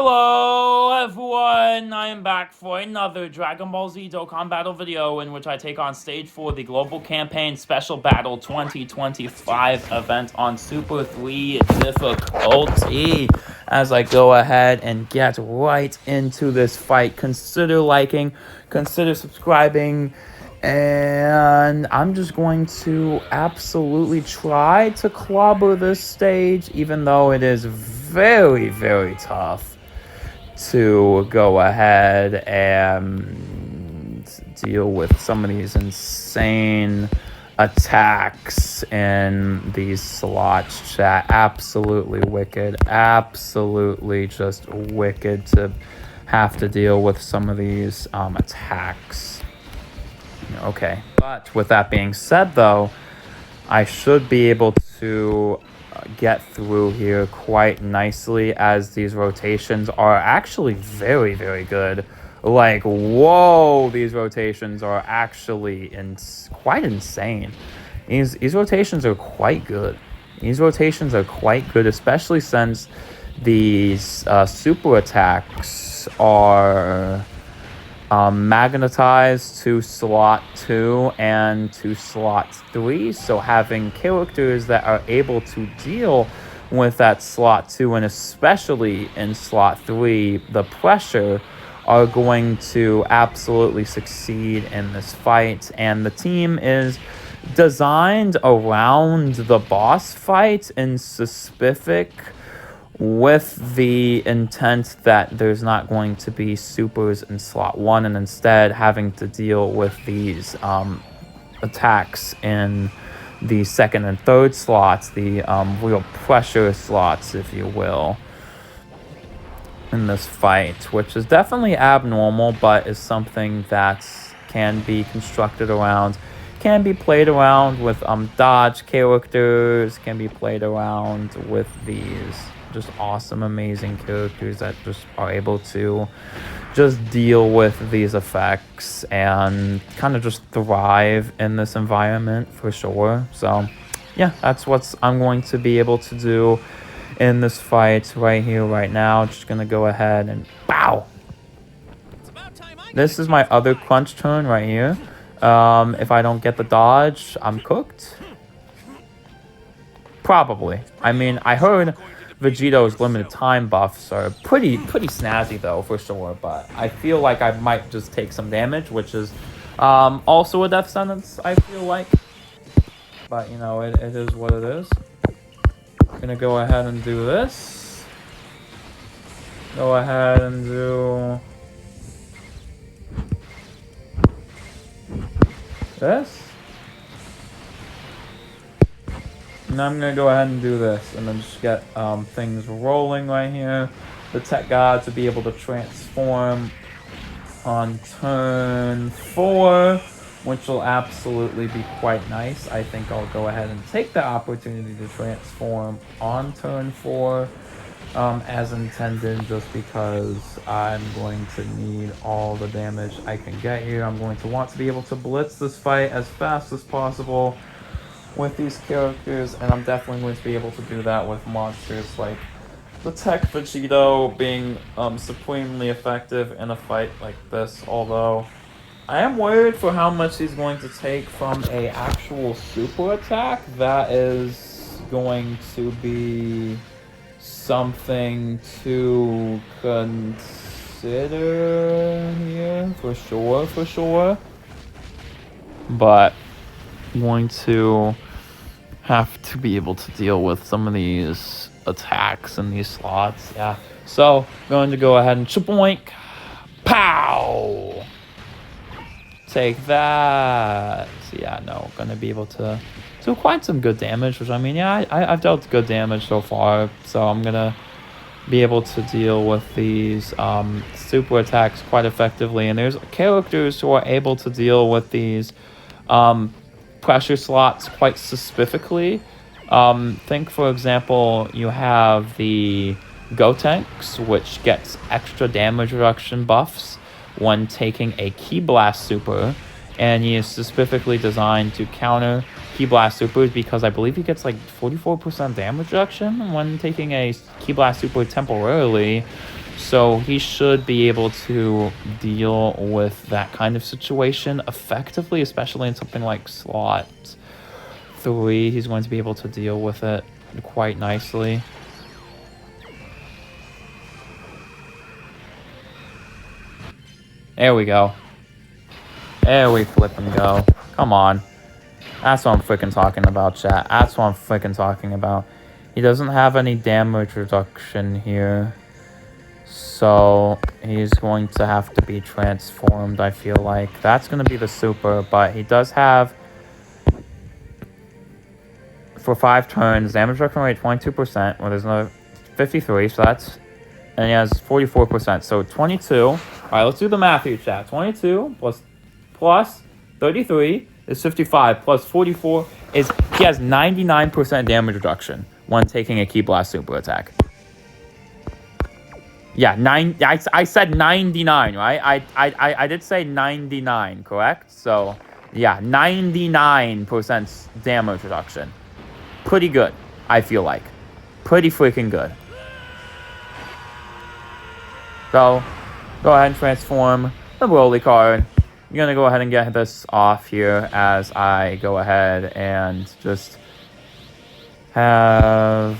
Hello everyone, I am back for another Dragon Ball Z Dokkan Battle video in which I take on stage 4 the Global Campaign Special Battle 2025 event on Super 3 difficulty. As I go ahead and get right into this fight, consider liking, consider subscribing, and I'm just going to absolutely try to clobber this stage, even though it is very, very tough to go ahead and deal with some of these insane attacks in these slots, chat. Absolutely wicked. Absolutely just wicked to have to deal with some of these attacks. Okay, but with that being said, though, I should be able to get through here quite nicely, as these rotations are actually very, very good. Like, whoa, these rotations are actually quite insane. These rotations are quite good. These rotations are quite good, especially since these super attacks are magnetized to slot 2 and to slot 3, so having characters that are able to deal with that slot 2 and especially in slot 3 the pressure are going to absolutely succeed in this fight. And the team is designed around the boss fight in specific, with the intent that there's not going to be supers in slot 1, and instead having to deal with these attacks in the second and third slots, the real pressure slots, if you will, in this fight, which is definitely abnormal, but is something that can be constructed around, can be played around with dodge characters, can be played around with these just awesome, amazing characters that just are able to just deal with these effects and kind of just thrive in this environment for sure. So yeah, that's what I'm going to be able to do in this fight right here, right now. Just gonna go ahead and bow. This is my other crunch turn right here. If I don't get the dodge, I'm cooked. Probably. I mean, I heard Vegeto's limited time buffs are pretty snazzy though, for sure, but I feel like I might just take some damage, which is also a death sentence, I feel like. But you know, it is what it is. I'm gonna go ahead and do this. Go ahead and do this. And I'm going to go ahead and do this, and then just get things rolling right here. The Tech God to be able to transform on turn 4, which will absolutely be quite nice. I think I'll go ahead and take the opportunity to transform on turn 4 as intended, just because I'm going to need all the damage I can get here. I'm going to want to be able to blitz this fight as fast as possible with these characters, and I'm definitely going to be able to do that with monsters like the Tech Vegito being supremely effective in a fight like this. Although I am worried for how much he's going to take from a actual super attack. That is going to be something to consider here, for sure. But I'm going to have to be able to deal with some of these attacks in these slots. Yeah. So, going to go ahead and chaboink. Pow! Take that. So yeah, no, gonna be able to do quite some good damage, which I mean, yeah, I've dealt good damage so far. So I'm gonna be able to deal with these super attacks quite effectively. And there's characters who are able to deal with these pressure slots quite specifically. Think, for example, you have the Gotenks, which gets extra damage reduction buffs when taking a Ki Blast super, and he is specifically designed to counter Ki Blast supers, because I believe he gets like 44% damage reduction when taking a Ki Blast super temporarily. So he should be able to deal with that kind of situation effectively, especially in something like slot 3. He's going to be able to deal with it quite nicely. There we go. There we flip and go. Come on. That's what I'm freaking talking about, chat. That's what I'm freaking talking about. He doesn't have any damage reduction here. So he's going to have to be transformed, I feel like. That's going to be the super, but he does have, for 5 turns, damage reduction rate 22%, well, there's another 53, so that's, and he has 44%, so 22. All right, let's do the math here, chat. 22 plus 33 is 55, plus 44 is, he has 99% damage reduction when taking a Ki Blast super attack. Yeah, I said 99, right? I did say 99, correct? So, yeah, 99% damage reduction. Pretty good, I feel like. Pretty freaking good. So, go ahead and transform the Broly card. I'm going to go ahead and get this off here as I go ahead and just have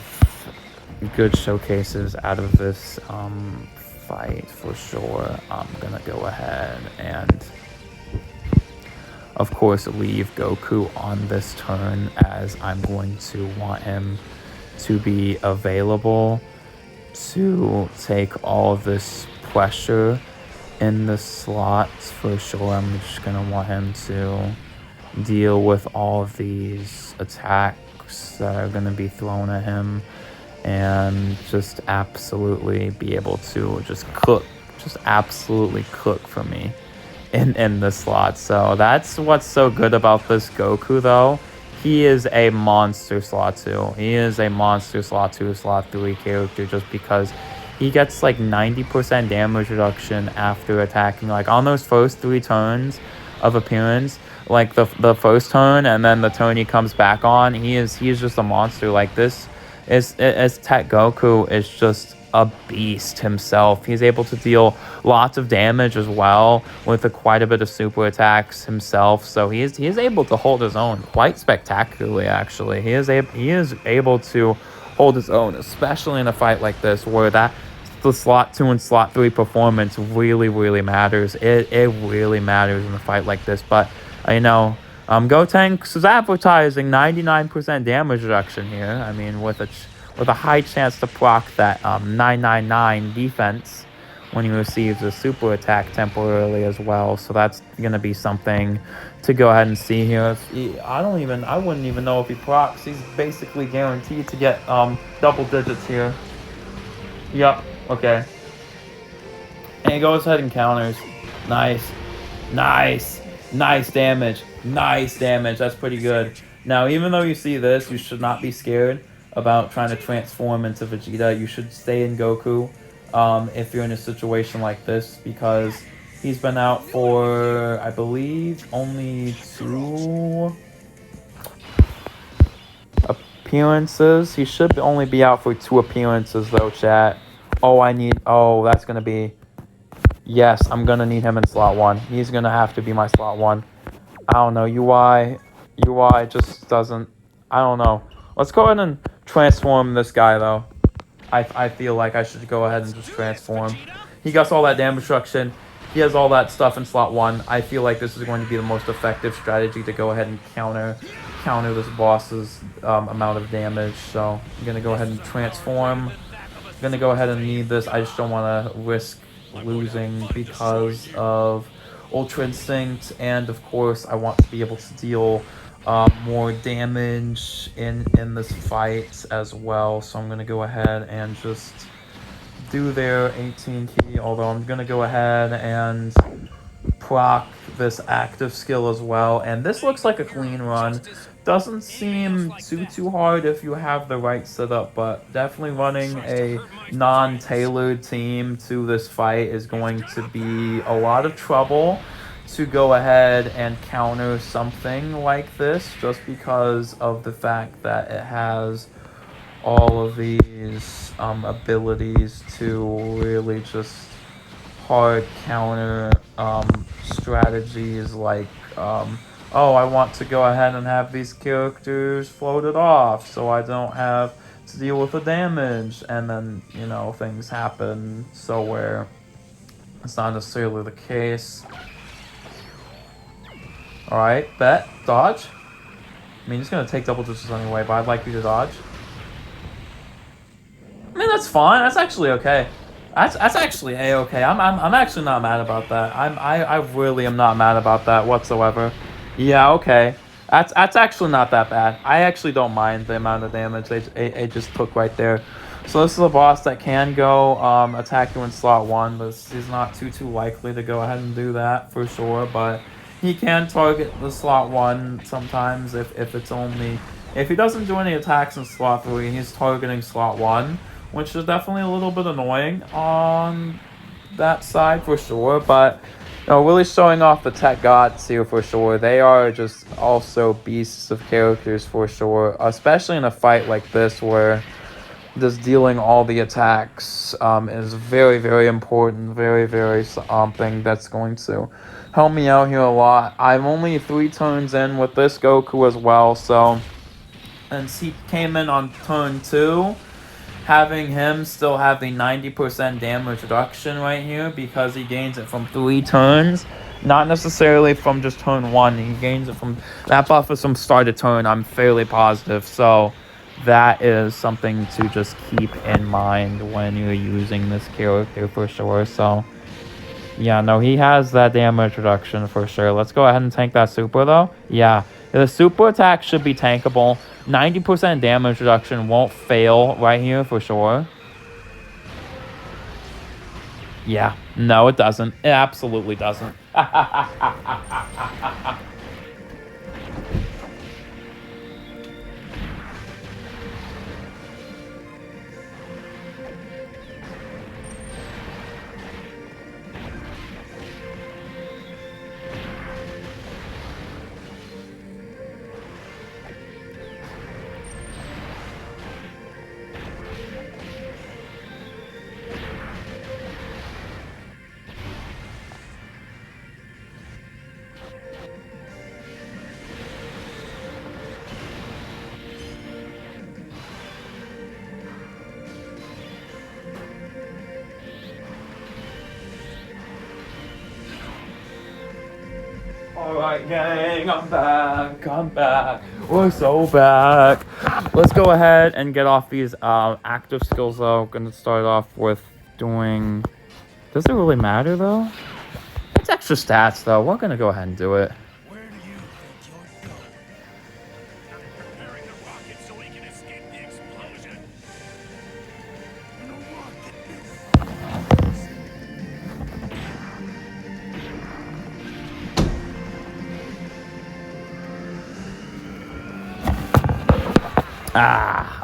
good showcases out of this fight for sure. I'm gonna go ahead and of course leave Goku on this turn, as I'm going to want him to be available to take all of this pressure in the slots for sure. I'm just gonna want him to deal with all of these attacks that are gonna be thrown at him, and just absolutely be able to just cook, just absolutely cook for me in the slot. So that's what's so good about this Goku, though. He is a monster slot 2. He is a monster slot 2, slot 3 character, just because he gets like 90% damage reduction after attacking. Like on those first 3 turns of appearance, like the first turn and then the turn he comes back on, he is just a monster. Like this as Tech Goku is just a beast himself. He's able to deal lots of damage as well with quite a bit of super attacks himself. So he is able to hold his own quite spectacularly. Actually, he is able to hold his own, especially in a fight like this where the slot 2 and slot 3 performance really matters. It really matters in a fight like this. But you know, Gotenks is advertising 99% damage reduction here. I mean, with a high chance to proc that 999 defense when he receives a super attack temporarily as well. So that's gonna be something to go ahead and see here. I wouldn't even know if he procs. He's basically guaranteed to get double digits here. Yep. Okay. And he goes ahead and counters. Nice damage. Nice damage. That's pretty good. Now, even though you see this, you should not be scared about trying to transform into Vegeta. You should stay in Goku if you're in a situation like this, because he's been out for, I believe, only 2 appearances. He should only be out for 2 appearances, though, chat. That's going to be... Yes, I'm going to need him in slot 1. He's going to have to be my slot 1. I don't know. UI just doesn't... I don't know. Let's go ahead and transform this guy, though. I feel like I should go ahead and just transform. He gets all that damage reduction. He has all that stuff in slot 1. I feel like this is going to be the most effective strategy to go ahead and counter this boss's amount of damage. So I'm going to go ahead and transform. I'm going to go ahead and need this. I just don't want to risk losing because of Ultra Instinct, and of course I want to be able to deal more damage in this fight as well. So I'm gonna go ahead and just do their 18 key, although I'm gonna go ahead and proc this active skill as well. And this looks like a clean run. Doesn't seem too hard if you have the right setup, but definitely running a non-tailored team to this fight is going to be a lot of trouble to go ahead and counter something like this, just because of the fact that it has all of these abilities to really just hard counter strategies like oh, I want to go ahead and have these characters floated off so I don't have to deal with the damage, and then things happen so where it's not necessarily the case. Alright, bet. Dodge. I mean, he's gonna take double digits anyway, but I'd like you to dodge. I mean, that's fine. That's actually okay. That's actually a-okay. I'm actually not mad about that. I really am not mad about that whatsoever. Yeah, okay. That's actually not that bad. I actually don't mind the amount of damage they just took right there. So this is a boss that can go attack you in slot 1, but he's not too likely to go ahead and do that for sure. But he can target the slot 1 sometimes if he doesn't do any attacks in slot 3, he's targeting slot 1. Which is definitely a little bit annoying on that side for sure, but really showing off the tech gods here for sure. They are just also beasts of characters for sure, especially in a fight like this where just dealing all the attacks is very important, very something that's going to help me out here a lot. I'm only 3 turns in with this Goku as well, so since he came in on turn 2, having him still have the 90% damage reduction right here because he gains it from 3 turns, not necessarily from just turn 1. He gains it from that buff is from start of turn. I'm fairly positive, so that is something to just keep in mind when you're using this character for sure. So yeah, no, he has that damage reduction for sure. Let's go ahead and tank that super though. Yeah, the super attack should be tankable. 90% damage reduction won't fail right here for sure. Yeah, no, it doesn't. It absolutely doesn't. Alright, gang, I'm back. We're so back. Let's go ahead and get off these active skills though. I'm gonna start off with doing... Does it really matter though? It's extra stats though. We're gonna go ahead and do it. Where do you think you're going? I'm preparing the rocket so we can escape the explosion. And the rocket is...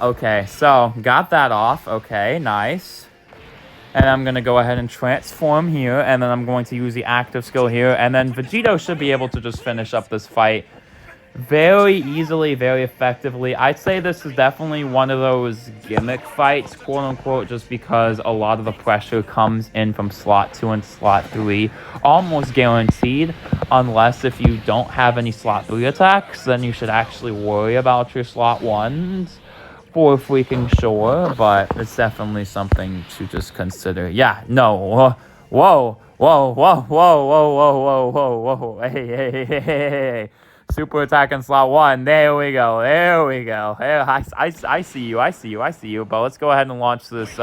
Okay, so got that off. Okay, nice. And I'm going to go ahead and transform here, and then I'm going to use the active skill here, and then Vegito should be able to just finish up this fight very easily, very effectively. I'd say this is definitely one of those gimmick fights, quote-unquote, just because a lot of the pressure comes in from slot 2 and slot 3, almost guaranteed, unless if you don't have any slot 3 attacks, then you should actually worry about your slot 1s for freaking sure, but it's definitely something to just consider. Yeah, no, whoa, hey. Super attack in slot 1. There we go. Hey, I see you. But let's go ahead and launch this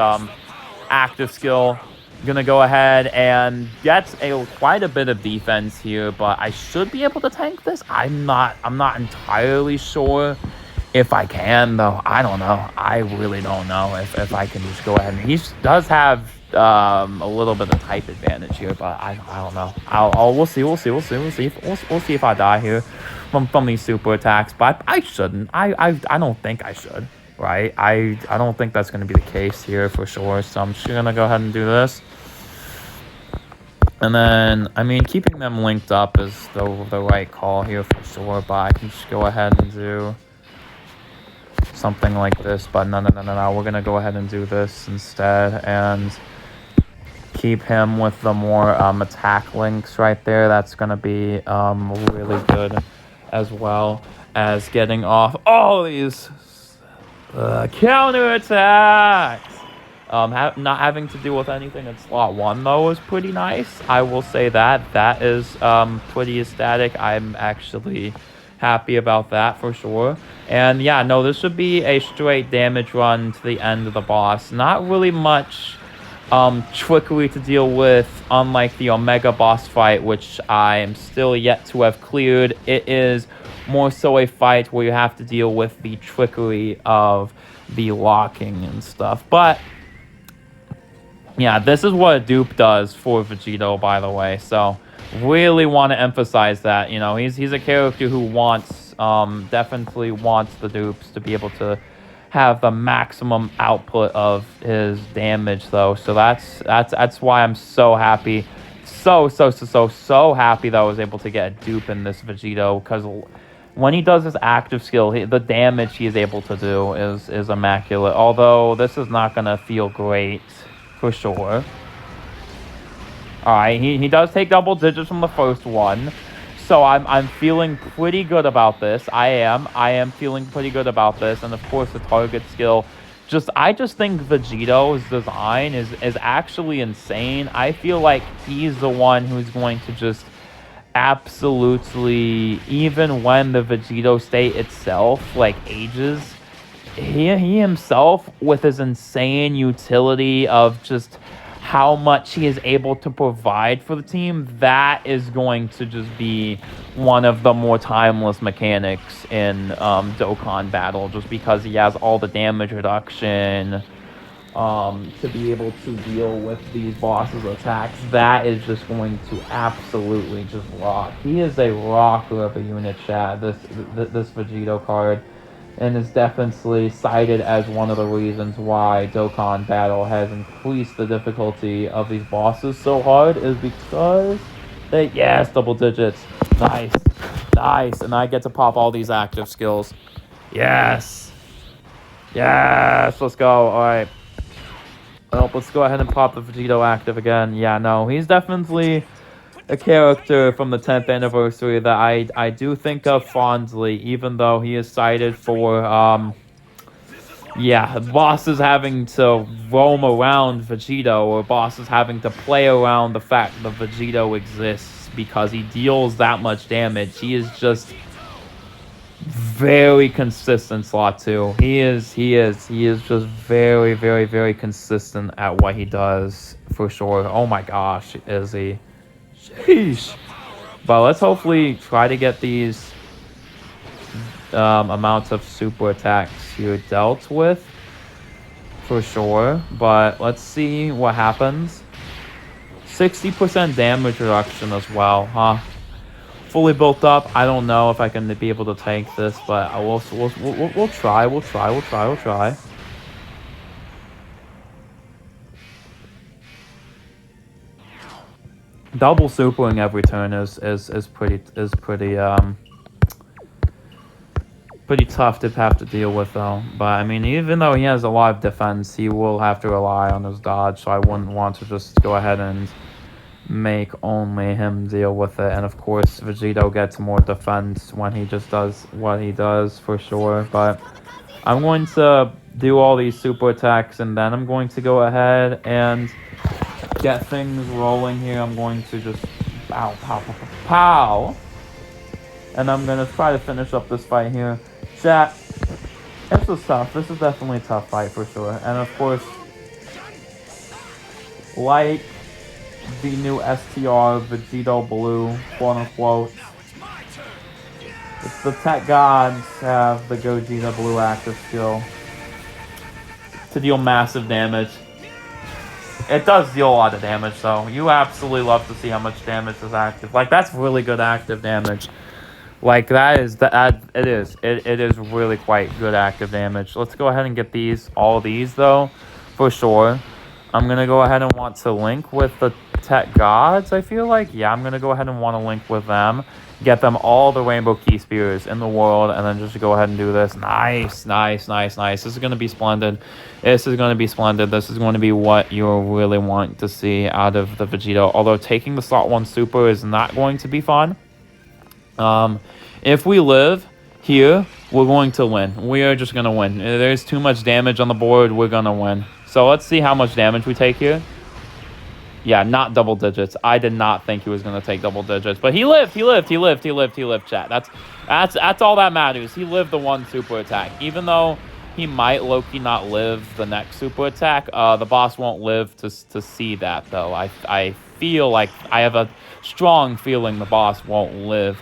active skill. Gonna go ahead and get quite a bit of defense here, but I should be able to tank this. I'm not entirely sure if I can though. I don't know. I really don't know if I can just go ahead and he does have a little bit of type advantage here, but I don't know. We'll see if I die here from these super attacks, but I shouldn't. I don't think I should, right? I don't think that's going to be the case here for sure, so I'm just going to go ahead and do this. And then, I mean, keeping them linked up is the right call here for sure, but I can just go ahead and do something like this, but no. We're gonna go ahead and do this instead and keep him with the more attack links right there. That's gonna be really good, as well as getting off all these counterattacks. Not having to deal with anything in slot 1 though is pretty nice. I will say that is pretty ecstatic. I'm actually happy about that for sure. And yeah, no, this should be a straight damage run to the end of the boss. Not really much trickery to deal with, unlike the Omega boss fight, which I am still yet to have cleared. It is more so a fight where you have to deal with the trickery of the locking and stuff. But yeah, this is what a dupe does for Vegito, by the way. So really want to emphasize that. You know, he's a character who wants definitely wants the dupes to be able to have the maximum output of his damage, though. So that's why I'm so happy, so happy that I was able to get a dupe in this Vegito, because when he does his active skill, the damage he is able to do is immaculate. Although this is not gonna feel great for sure. Alright, he does take double digits from the first one. So I'm feeling pretty good about this. I am feeling pretty good about this. And of course the target skill. I just think Vegito's design is actually insane. I feel like he's the one who's going to just absolutely, even when the Vegito state itself like ages, he himself, with his insane utility of just how much he is able to provide for the team, that is going to just be one of the more timeless mechanics in Dokkan Battle, just because he has all the damage reduction to be able to deal with these bosses' attacks. That is just going to absolutely just rock. He is a rocker of a unit, chat, this Vegito card. And is definitely cited as one of the reasons why Dokkan Battle has increased the difficulty of these bosses so hard, is because they, yes, double digits. Nice. And I get to pop all these active skills. Yes, let's go. All right. Well, let's go ahead and pop the Vegito active again. Yeah, no, he's definitely a character from the 10th anniversary that I do think of fondly, even though he is cited for, bosses having to roam around Vegito, or bosses having to play around the fact that Vegito exists because he deals that much damage. He is just very consistent, slot 2. He is just very consistent at what he does, for sure. Oh my gosh, is he? Sheesh. But let's hopefully try to get these amounts of super attacks here dealt with, for sure. But let's see what happens. 60% damage reduction as well, huh? Fully built up. I don't know if I can be able to take this, but we'll try. We'll try. Double supering every turn is pretty tough to have to deal with, though. But I mean, even though he has a lot of defense, he will have to rely on his dodge, so I wouldn't want to just go ahead and make only him deal with it. And of course Vegito gets more defense when he just does what he does, for sure. But I'm going to do all these super attacks, and then I'm going to go ahead and get things rolling here. I'm going to just pow, and I'm gonna try to finish up this fight here. Chat, this is tough. This is definitely a tough fight, for sure. And of course, like the new STR Vegito Blue, quote unquote, it's the tech gods have the Gogeta Blue active skill to deal massive damage. It does deal a lot of damage, though. You absolutely love to see how much damage is active. Like, that's really good active damage. Like, it is really quite good active damage. Let's go ahead and get all these, though, for sure. I'm going to go ahead and want to link with the Tech Gods, I feel like. Yeah, I'm going to go ahead and want to link with them. Get them all the Rainbow Key Spears in the world, and then just go ahead and do this. Nice, nice, nice, nice. This is going to be splendid. This is going to be splendid. This is going to be what you really want to see out of the Vegito. Although taking the slot 1 super is not going to be fun. If we live here, we're going to win. We are just going to win. There's too much damage on the board. We're going to win. So let's see how much damage we take here. Yeah, not double digits. I did not think he was going to take double digits. But he lived, chat. That's all that matters. He lived the 1 super attack. Even though he might Loki not live the next super attack, the boss won't live to see that, though. I feel like I have a strong feeling the boss won't live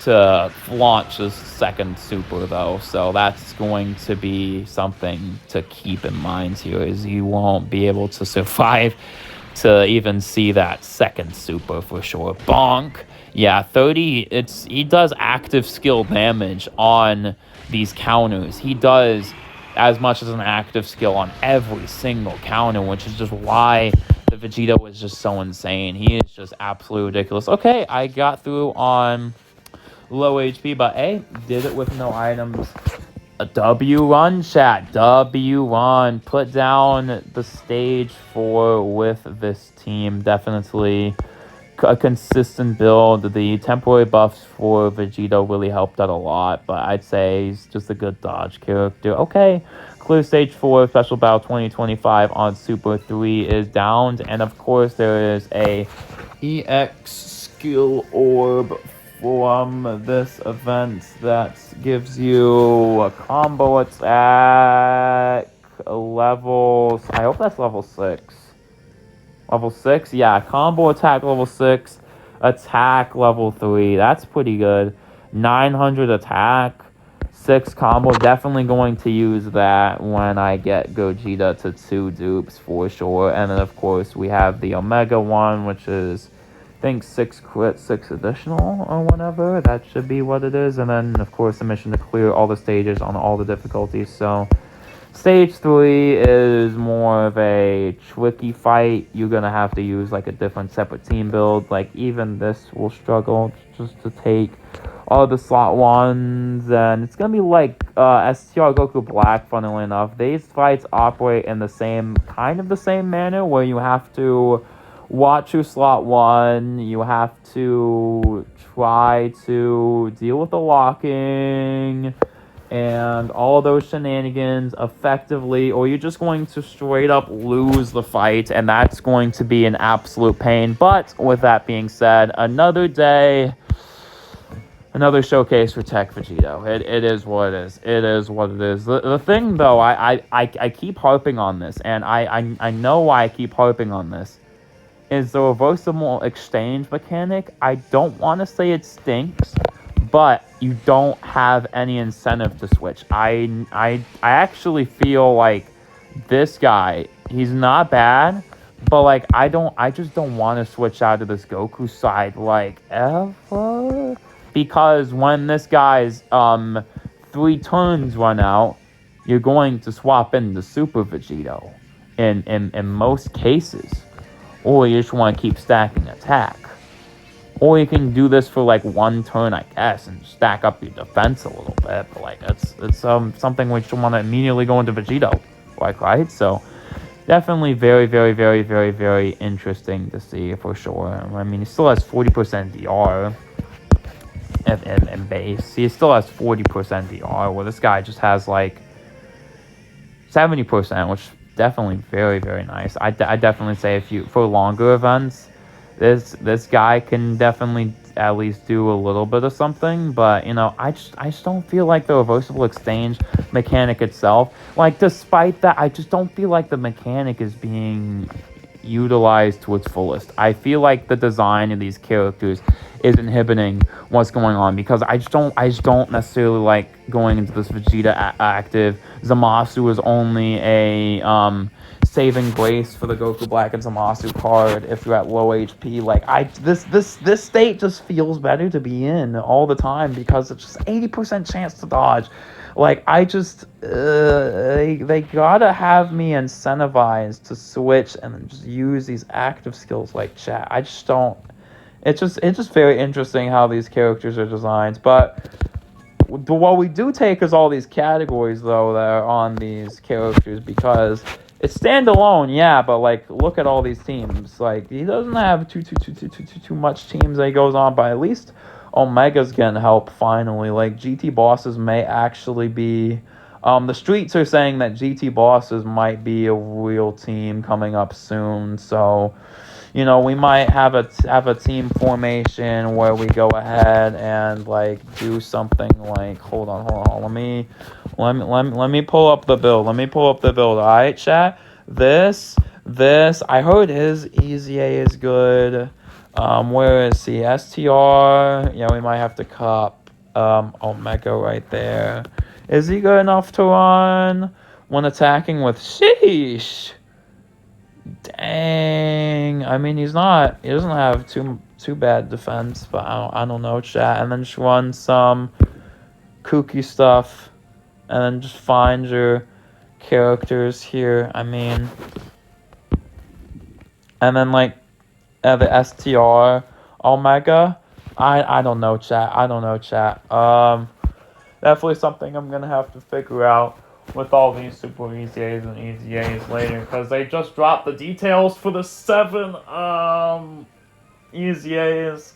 to launch his 2nd super, though, so that's going to be something to keep in mind here, is he won't be able to survive to even see that 2nd super for sure. Bonk. Yeah, 30, he does active skill damage on these counters. He does as much as an active skill on every single counter, which is just why the Vegito is just so insane. He is just absolutely ridiculous. Okay, I got through on low HP, but hey, did it with no items. A W run, chat. W run. Put down the stage 4 with this team. Definitely a consistent build. The temporary buffs for Vegito really helped out a lot, but I'd say he's just a good dodge character. Okay, clear stage 4, Special Battle 2025 on Super 3 is downed, and of course there is a EX skill orb from this event that gives you a combo attack levels. I hope that's level 6. Level 6? Yeah, combo attack level 6, attack level 3. That's pretty good. 900 attack, 6 combo. Definitely going to use that when I get Gogeta to 2 dupes for sure. And then, of course, we have the Omega one, which is, I think, 6 crit, 6 additional or whatever. That should be what it is. And then, of course, the mission to clear all the stages on all the difficulties. So stage 3 is more of a tricky fight. You're going to have to use like a different separate team build. Like even this will struggle just to take all the slot 1s. And it's going to be like STR Goku Black, funnily enough. These fights operate in the same, kind of the same manner, where you have to watch your slot 1, you have to try to deal with the locking and all those shenanigans effectively, or you're just going to straight up lose the fight, and that's going to be an absolute pain. But with that being said, another day, another showcase for Tech Vegito. It is what it is. It is what it is. The thing, though, I keep harping on this, and I know why I keep harping on this, is the reversible exchange mechanic. I don't want to say it stinks, but you don't have any incentive to switch. I actually feel like this guy, he's not bad, but like I just don't want to switch out of this Goku side like ever, because when this guy's 3 turns run out, you're going to swap into Super Vegito in most cases. Or you just want to keep stacking attack. Or you can do this for like 1 turn, I guess, and stack up your defense a little bit. But like it's something we should want to immediately go into Vegito, like, right? So definitely very, very, very, very, very interesting to see for sure. I mean, he still has 40% DR in base. He still has 40% DR, where this guy just has like 70%, which definitely very, very nice. I definitely say if you, for longer events, this guy can definitely at least do a little bit of something. But you know, I just don't feel like the reversible exchange mechanic itself, like, despite that, I just don't feel like the mechanic is being utilized to its fullest. I feel like the design of these characters is inhibiting what's going on, because I just don't necessarily like going into this Vegeta active. Zamasu is only a saving grace for the Goku Black and Zamasu card if you're at low HP. Like this state just feels better to be in all the time because it's just 80% chance to dodge. Like I just they gotta have me incentivized to switch and then just use these active skills like chat. I just don't. It's just very interesting how these characters are designed, but what we do take is all these categories though that are on these characters because it's standalone, yeah, but like look at all these teams. Like he doesn't have too much teams that he goes on, but at least Omega's getting help finally. Like GT bosses may actually be the streets are saying that GT bosses might be a real team coming up soon, so you know, we might have a team formation where we go ahead and like do something like hold on. Let me pull up the build. Alright, chat. This I heard his EZA is good. Where is he? STR. Yeah, we might have to cop Omega right there. Is he good enough to run when attacking with Sheesh? Dang. I mean, he doesn't have too bad defense, but I don't know, chat. And then just run some kooky stuff, and then just find your characters here. I mean, and then like the STR Omega. I don't know, chat. Definitely something I'm gonna have to figure out with all these Super EZAs and EZAs later, because they just dropped the details for the 7 EZAs,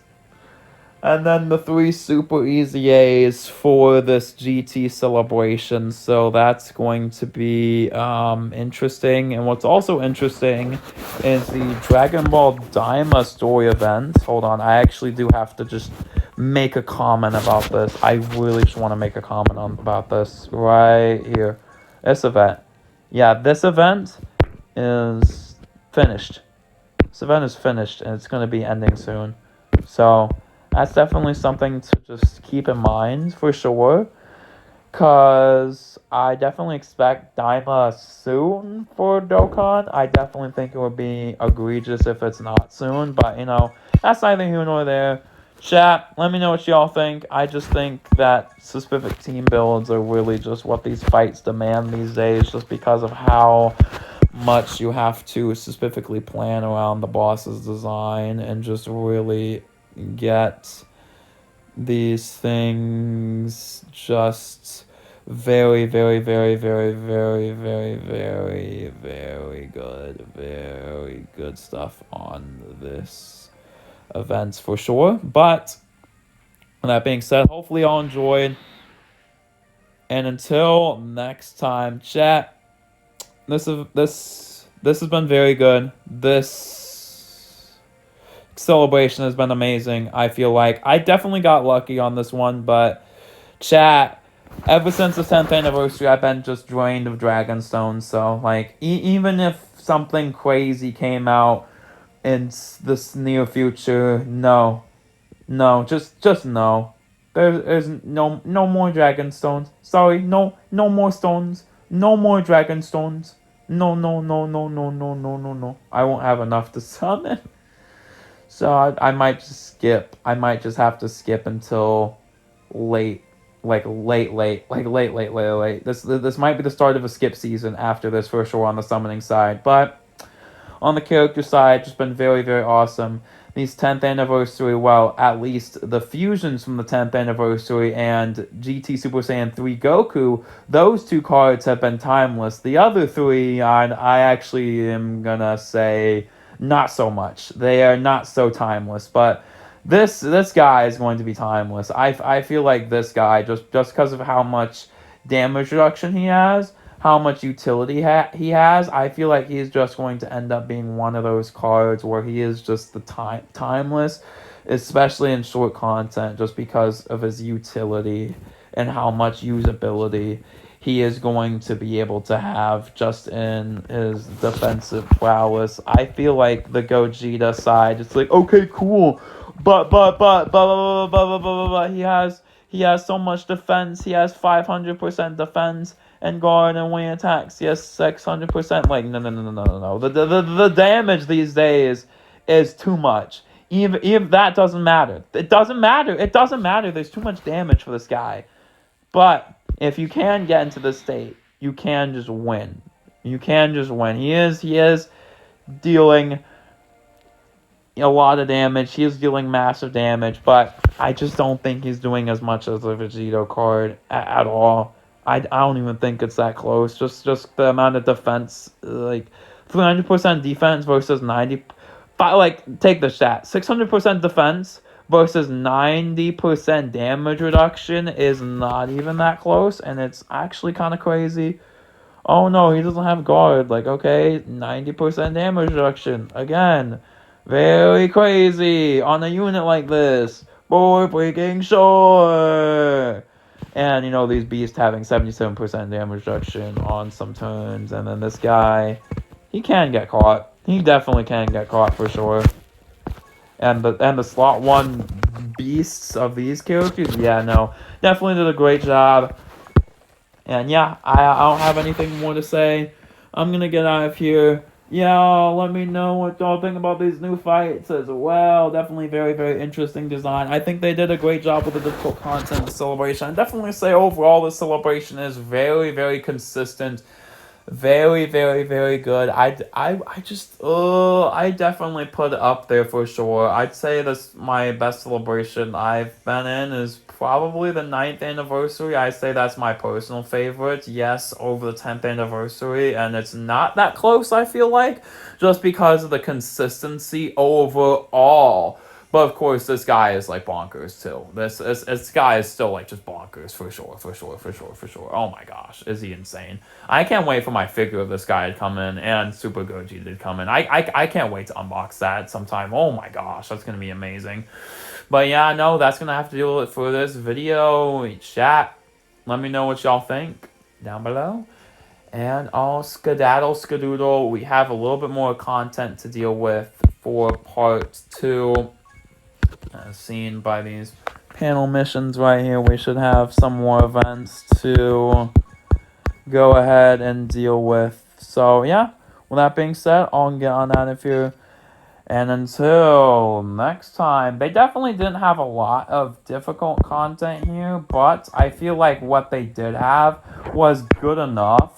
and then the 3 Super EZAs for this GT celebration, so that's going to be interesting. And what's also interesting is the Dragon Ball Daima story event. Hold on, I actually do have to just make a comment about this. I really just want to make a comment about this right here. This event. Yeah, this event is finished. This event is finished, and it's going to be ending soon. So that's definitely something to just keep in mind for sure. Because I definitely expect Daima soon for Dokkan. I definitely think it would be egregious if it's not soon. But, you know, that's neither here nor there. Chat, let me know what y'all think. I just think that specific team builds are really just what these fights demand these days, just because of how much you have to specifically plan around the boss's design and just really get these things just very, very, very, very, very, very, very, very good stuff on this events for sure. But that being said, hopefully y'all enjoyed, and until next time, chat, this has been very good. This celebration has been amazing. I feel like I definitely got lucky on this one, but chat, ever since the 10th anniversary, I've been just drained of Dragonstone. So like even if something crazy came out in this near future, no, just no. There's no more Dragonstones. Sorry, no more stones. No more Dragonstones. No. I won't have enough to summon. So I might just skip. I might just have to skip until late. Late. This might be the start of a skip season after this for sure on the summoning side, but on the character side, just been very, very awesome. These 10th anniversary, well, at least the fusions from the 10th anniversary and GT Super Saiyan 3 Goku, those 2 cards have been timeless. The other 3, I actually am gonna say not so much. They are not so timeless, but this guy is going to be timeless. I feel like this guy, just because of how much damage reduction he has, how much utility he has, I feel like he's just going to end up being one of those cards where he is just the timeless, especially in short content, just because of his utility and how much usability he is going to be able to have just in his defensive prowess. I feel like the Gogeta side, it's like, okay, cool, but he has so much defense. He has 500% defense, and guard and when he attacks. Yes, 600%. Like, no. The damage these days is too much. Even that doesn't matter. It doesn't matter. It doesn't matter. There's too much damage for this guy. But if you can get into this state, you can just win. You can just win. He is dealing a lot of damage. He is dealing massive damage, but I just don't think he's doing as much as the Vegito card at all. I don't even think it's that close. Just the amount of defense, like 300% defense versus 90. But like, take the stat: 600% defense versus 90% damage reduction is not even that close, and it's actually kind of crazy. Oh no, he doesn't have guard. Like, okay, 90% damage reduction again. Very crazy on a unit like this. For freaking sure. And, these beasts having 77% damage reduction on some turns. And then this guy, he can get caught. He definitely can get caught for sure. And the slot 1 beasts of these characters, yeah, no. Definitely did a great job. And yeah, I don't have anything more to say. I'm going to get out of here. Yeah, let me know what y'all think about these new fights as well. Definitely very, very interesting design. I think they did a great job with the difficult content, the celebration. I definitely say overall the celebration is very, very consistent. Very, very, very good. I definitely put it up there for sure. I'd say this my best celebration I've been in is probably the 9th anniversary. I say that's my personal favorite. Yes, over the 10th anniversary, and it's not that close, I feel like, just because of the consistency overall. But of course, this guy is like bonkers too. This guy is still like just bonkers for sure. Oh my gosh, is he insane? I can't wait for my figure of this guy to come in and Super Goji to come in. I can't wait to unbox that sometime. Oh my gosh, that's gonna be amazing. But yeah, no, that's gonna have to do it for this video. Chat, let me know what y'all think down below. And I'll skedaddle. We have a little bit more content to deal with for part 2. As seen by these panel missions right here, we should have some more events to go ahead and deal with. So yeah, with that being said, I'll get on out of here. And until next time, they definitely didn't have a lot of difficult content here, but I feel like what they did have was good enough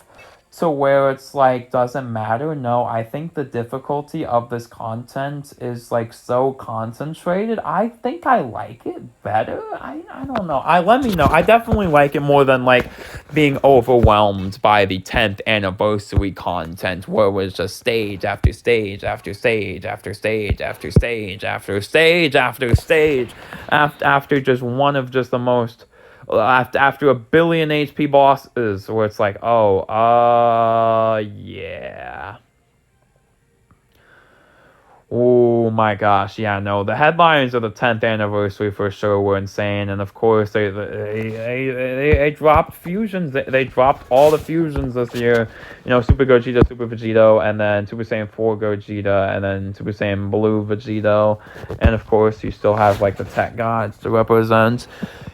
to where it's like, doesn't matter. No, I think the difficulty of this content is like so concentrated. I think I like it better. I don't know. Let me know. I definitely like it more than like being overwhelmed by the 10th anniversary content where it was just stage after stage after stage after stage after stage after stage after stage after just one of just the most after a billion HP bosses, where it's like, yeah. Oh my gosh, yeah, no, the headlines of the 10th anniversary for sure were insane, and of course they dropped fusions. They dropped all the fusions this year. Super Gogeta, Super Vegito, and then Super Saiyan 4 Gogeta, and then Super Saiyan Blue Vegito, and of course you still have like the tech gods to represent,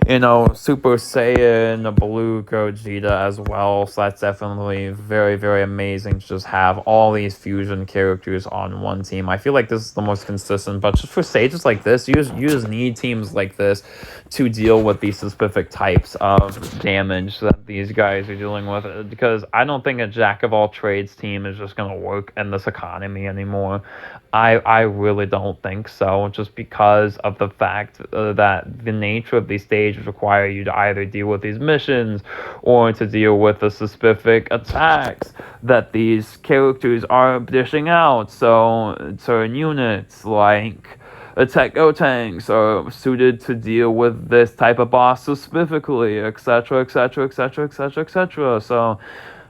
Super Saiyan Blue Gogeta as well. So that's definitely very, very amazing to just have all these fusion characters on one team. I feel like this is the most consistent, but just for stages like this, you just need teams like this to deal with these specific types of damage that these guys are dealing with, because I don't think a jack of all trades team is just going to work in this economy anymore. I really don't think so, just because of the fact that the nature of these stages require you to either deal with these missions or to deal with the specific attacks that these characters are dishing out. So certain units like attack tanks are suited to deal with this type of boss specifically, etc. So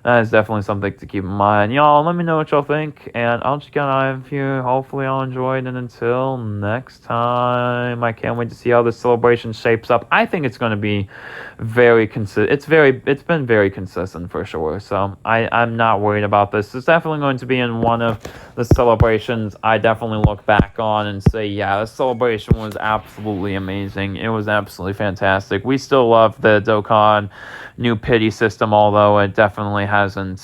That is definitely something to keep in mind. Y'all, let me know what y'all think, and I'll just get out of here. Hopefully y'all enjoyed, and until next time, I can't wait to see how this celebration shapes up. I think it's going to be very consistent. It's been very consistent for sure, so I'm not worried about this. It's definitely going to be in one of the celebrations I definitely look back on and say, yeah, this celebration was absolutely amazing. It was absolutely fantastic. We still love the Dokkan new pity system, although it definitely hasn't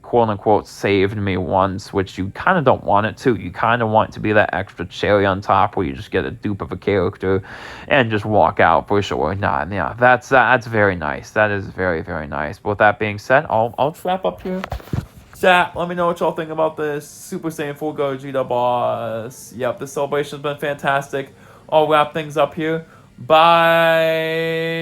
quote unquote saved me once, which you kind of don't want it to. You kind of want it to be that extra cherry on top where you just get a dupe of a character and just walk out for sure. Nah, yeah, that's very nice. That is very, very nice. But with that being said, I'll wrap up here. Chat, let me know what y'all think about this. Super Saiyan 4 Gogeta boss. Yep, this celebration's been fantastic. I'll wrap things up here. Bye.